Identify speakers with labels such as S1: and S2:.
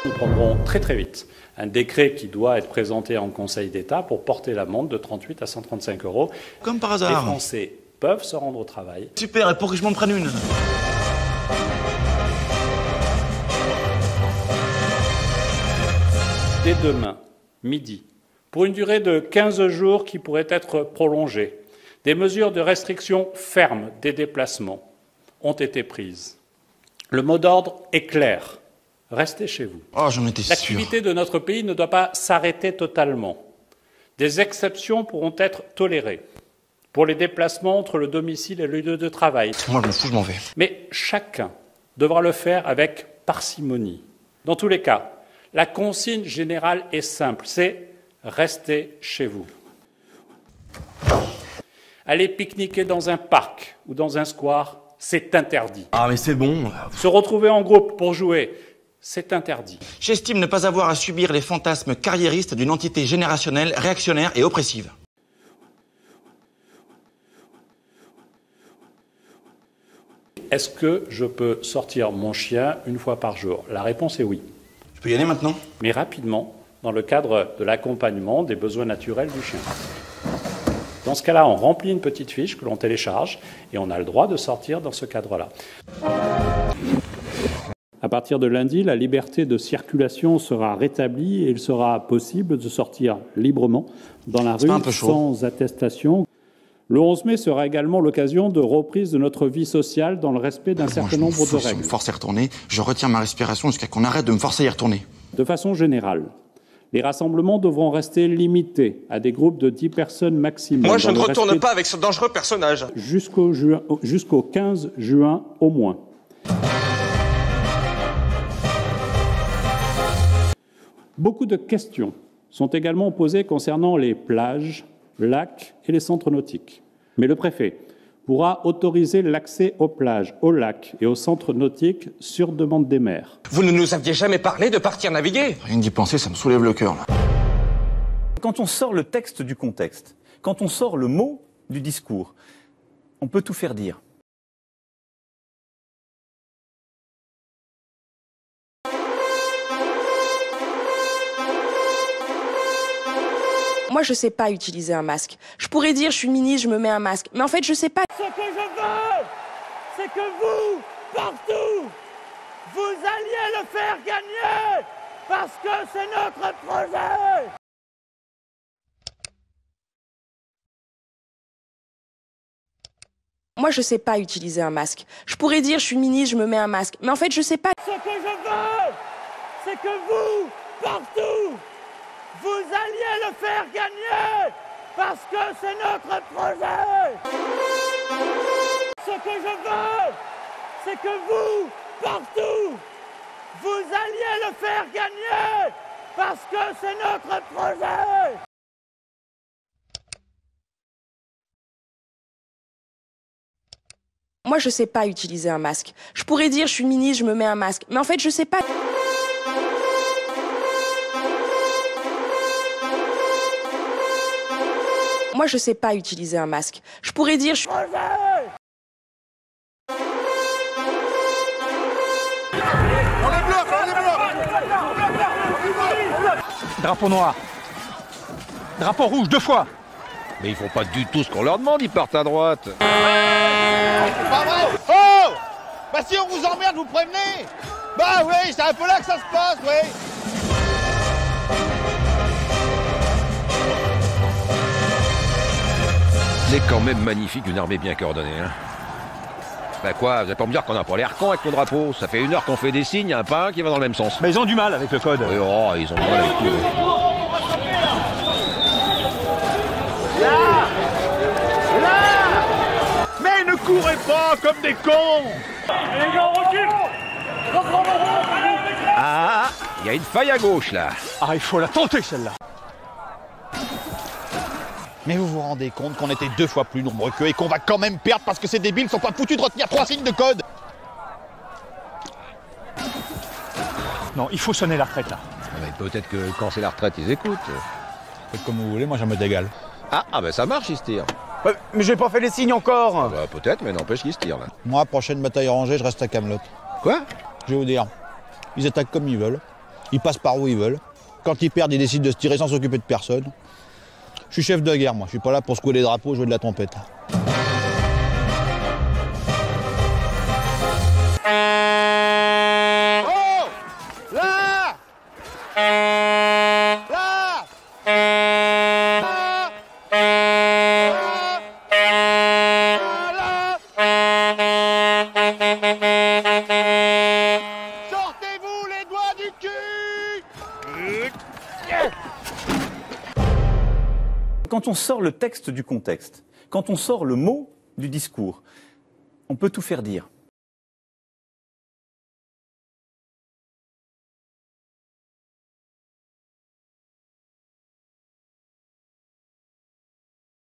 S1: Nous prendrons très très vite un décret qui doit être présenté en Conseil d'État pour porter l'amende de 38 à 135 €.
S2: Comme par hasard.
S1: Les Français peuvent se rendre au travail.
S2: Super, et pour que je m'en prenne une.
S1: Dès demain, midi, pour une durée de 15 jours qui pourrait être prolongée, des mesures de restriction fermes des déplacements ont été prises. Le mot d'ordre est clair. Restez chez vous.
S2: Oh, j'en étais sûr.
S1: L'activité de notre pays ne doit pas s'arrêter totalement. Des exceptions pourront être tolérées pour les déplacements entre le domicile et le lieu de travail.
S2: Moi, je m'en fous, je m'en vais.
S1: Mais chacun devra le faire avec parcimonie. Dans tous les cas, la consigne générale est simple, c'est rester chez vous. Aller pique-niquer dans un parc ou dans un square, c'est interdit.
S2: Ah, mais c'est bon.
S1: Se retrouver en groupe pour jouer, c'est interdit.
S2: J'estime ne pas avoir à subir les fantasmes carriéristes d'une entité générationnelle, réactionnaire et oppressive.
S1: Est-ce que je peux sortir mon chien une fois par jour? La réponse est oui.
S2: Je peux y aller maintenant?
S1: Mais rapidement, dans le cadre de l'accompagnement des besoins naturels du chien. Dans ce cas-là, on remplit une petite fiche que l'on télécharge et on a le droit de sortir dans ce cadre-là. À partir de lundi, la liberté de circulation sera rétablie et il sera possible de sortir librement dans la rue sans attestation. Le 11 mai sera également l'occasion de reprise de notre vie sociale dans le respect d'un certain nombre de règles.
S2: Si on me force à y retourner, je retiens ma respiration jusqu'à qu'on arrête de me forcer à y retourner.
S1: De façon générale, les rassemblements devront rester limités à des groupes de 10 personnes maximum.
S3: Moi, je ne retourne pas avec ce dangereux personnage.
S1: Jusqu'au 15 juin au moins. Beaucoup de questions sont également posées concernant les plages, lacs et les centres nautiques. Mais le préfet pourra autoriser l'accès aux plages, aux lacs et aux centres nautiques sur demande des maires.
S3: Vous ne nous aviez jamais parlé de partir naviguer.
S2: Rien d'y penser, ça me soulève le cœur, là.
S4: Quand on sort le texte du contexte, quand on sort le mot du discours, on peut tout faire dire.
S5: Moi, je sais pas utiliser un masque. Je pourrais dire, je suis ministre, je me mets un masque. Mais en fait, je sais pas.
S6: Ce que je veux, c'est que vous, partout, vous alliez le faire gagner, parce que c'est notre projet.
S5: Moi, je sais pas utiliser un masque. Je pourrais dire, je suis ministre, je me mets un masque. Mais en fait, je sais pas.
S6: Ce que je veux, c'est que vous, partout, vous alliez le faire gagner, parce que c'est notre projet. Ce que je veux, c'est que vous, partout, vous alliez le faire gagner, parce que c'est notre projet.
S5: Moi, je sais pas utiliser un masque. Je pourrais dire, je suis ministre, je me mets un masque. Mais en fait, je sais pas. Moi, je sais pas utiliser un masque. Je pourrais dire...
S7: Drapeau noir. Drapeau rouge 2 fois.
S8: Mais ils font pas du tout ce qu'on leur demande, ils partent à droite.
S6: C'est pas vrai. Oh! Bah si on vous emmerde, vous prévenez. Bah oui, c'est un peu là que ça se passe, oui.
S8: C'est quand même magnifique, une armée bien coordonnée. Hein. Bah quoi, vous allez pas me dire qu'on a pas l'air con avec le drapeau. Ça fait 1 heure qu'on fait des signes, un pas un qui va dans le même sens.
S7: Mais ils ont du mal avec le code.
S8: Oui, oh, ils ont du mal avec tout.
S6: Mais ne courez pas comme des cons. Les gars, recule.
S8: Ah, il y a une faille à gauche là.
S7: Ah, il faut la tenter celle-là.
S9: Mais vous vous rendez compte qu'on était 2 fois plus nombreux qu'eux et qu'on va quand même perdre parce que ces débiles sont pas foutus de retenir 3 signes de code.
S7: Non, il faut sonner la retraite là.
S8: Mais peut-être que quand c'est la retraite, ils écoutent.
S9: Faites comme vous voulez, moi j'en me dégale.
S8: Ah bah ça marche, ils se tirent.
S9: Mais j'ai pas fait les signes encore.
S8: Bah peut-être, mais n'empêche qu'ils se tirent là.
S9: Moi, prochaine bataille rangée, je reste à Camelot.
S8: Quoi?
S9: Je vais vous dire, ils attaquent comme ils veulent. Ils passent par où ils veulent. Quand ils perdent, ils décident de se tirer sans s'occuper de personne. Je suis chef de guerre, moi. Je suis pas là pour secouer les drapeaux, jouer de la trompette.
S6: Oh! Là! Là! Sortez-vous les doigts du cul!
S4: Quand on sort le texte du contexte, quand on sort le mot du discours, on peut tout faire dire.